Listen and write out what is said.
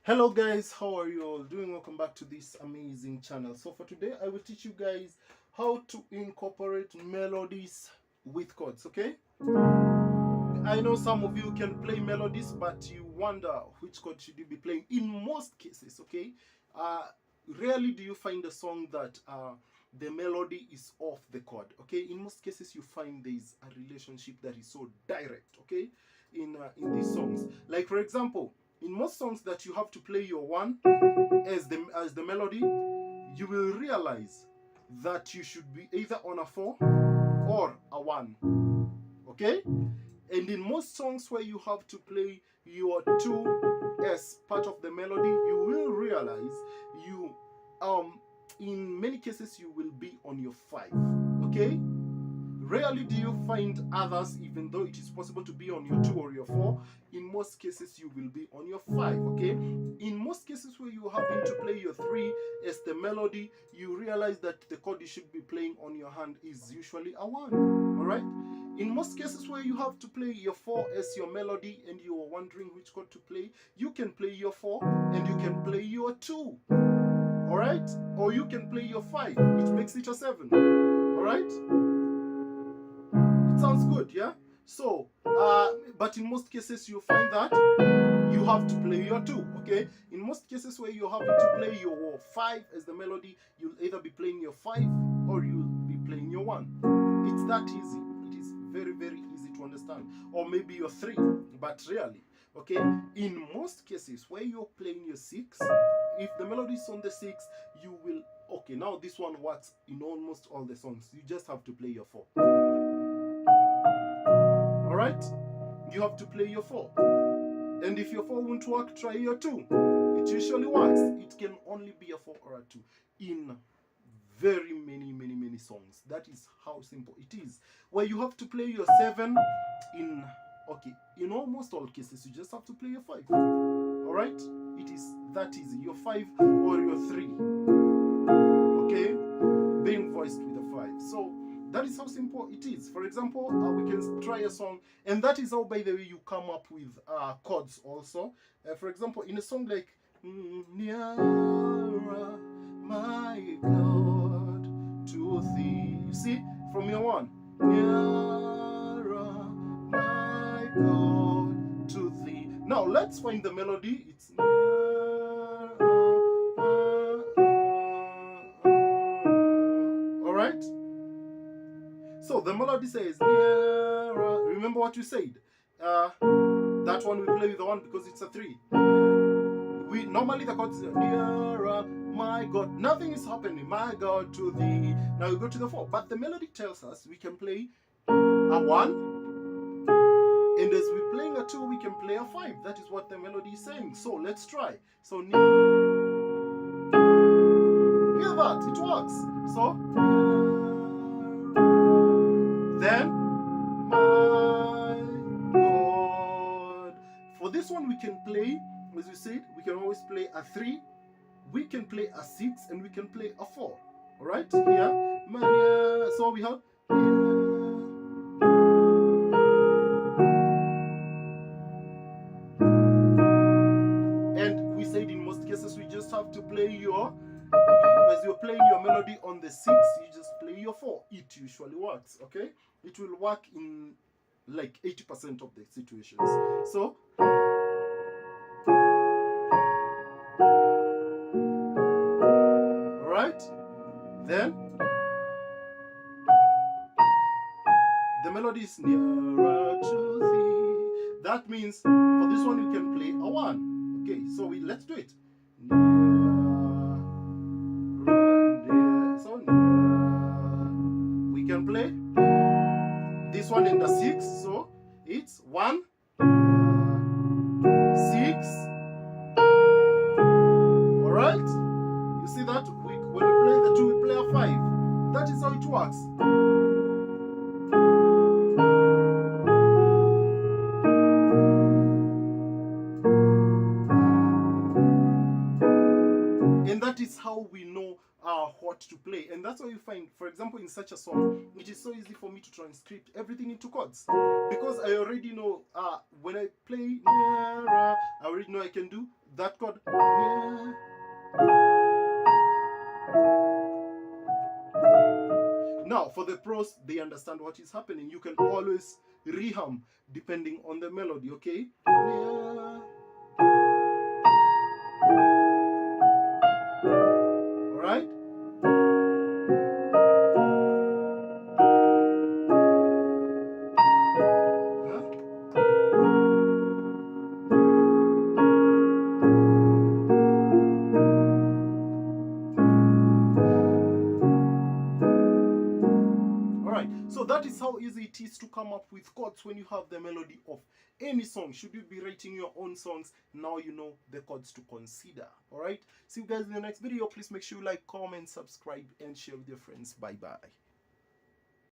Hello guys, how are you all doing? Welcome back to this amazing channel. So for today I will teach you guys how to incorporate melodies with chords. Okay, I know some of you can play melodies, but you wonder which chord should you be playing. In most cases, okay, rarely do you find a song that the melody is off the chord. Okay, in most cases you find there is a relationship that is so direct. Okay, in these songs, like for example, in most songs that you have to play your one as the melody, you will realize that you should be either on a 4 or a 1. Okay, and in most songs where you have to play your 2 as part of the melody, you will realize you in many cases you will be on your 5. Okay, rarely do you find others, even though it is possible to be on your 2 or your 4. In most cases you will be on your 5. Okay, in most cases where you are having to play your 3 as the melody, you realize that the chord you should be playing on your hand is usually a 1. All right, in most cases where you have to play your 4 as your melody and you are wondering which chord to play, you can play your 4 and you can play your 2. All right, or you can play your 5. It makes it a 7. All right, it sounds good, yeah? So but in most cases you find that you have to play your 2. Okay, in most cases where you're having to play your 5 as the melody, you'll either be playing your 5 or you'll be playing your 1. It's that easy. It is very easy to understand. Or maybe your 3, but rarely. Okay, in most cases where you're playing your 6, if the melody is on the 6, you will, okay, now this one works in almost all the songs. You just have to play your 4. All right, you have to play your 4. And if your 4 won't work, try your 2. It usually works. It can only be a 4 or a 2 in very many songs. That is how simple it is. Where you have to play your 7 in, okay, in almost all cases you just have to play your 5. All right, it is that easy. Your 5 or your 3, okay, being voiced with a 5. So that is how simple it is. For example, we can try a song, and that is how, by the way, you come up with chords also. For example, in a song like Nearer, my God, to thee. You see, from your 1, nearer, my God, to thee. Now let's find the melody. It's all right. So the melody says nearer. Remember what you said. That one we play with the 1 because it's a 3. We normally the chord is nearer, my God. Nothing is happening. My God, to thee. Now we go to the 4. But the melody tells us we can play a 1, and as we're playing a 2, we can play a 5. That is what the melody is saying. So let's try. So hear that, it works. So then, my God. For this one we can play, as we said, we can always play a 3, we can play a 6, and we can play a 4. All right, here, so we have, and we said in most cases we just have to play your, as you're playing your melody on the 6, you just play your 4. It usually works. Okay, it will work in like 80% of the situations. So all right, then the melody is nearer to thee. That means for this one you can play a 1. Okay, so let's do it. So we can play this one in the 6. So it's 1, 6. All right, you see that when we play the 2, we play a 5. That is how it works. And that is how we know what to play. And that's why you find, for example, in such a song, it is so easy for me to transcript everything into chords, because I already know when I play, I already know I can do that chord. Now, for the pros, they understand what is happening. You can always rehum depending on the melody, okay? Alright? Alright, so that is how easy it is to come up with chords when you have the melody of any song. Should you be writing your own songs, now you know the chords to consider. Alright, see you guys in the next video. Please make sure you like, comment, subscribe, and share with your friends. Bye bye.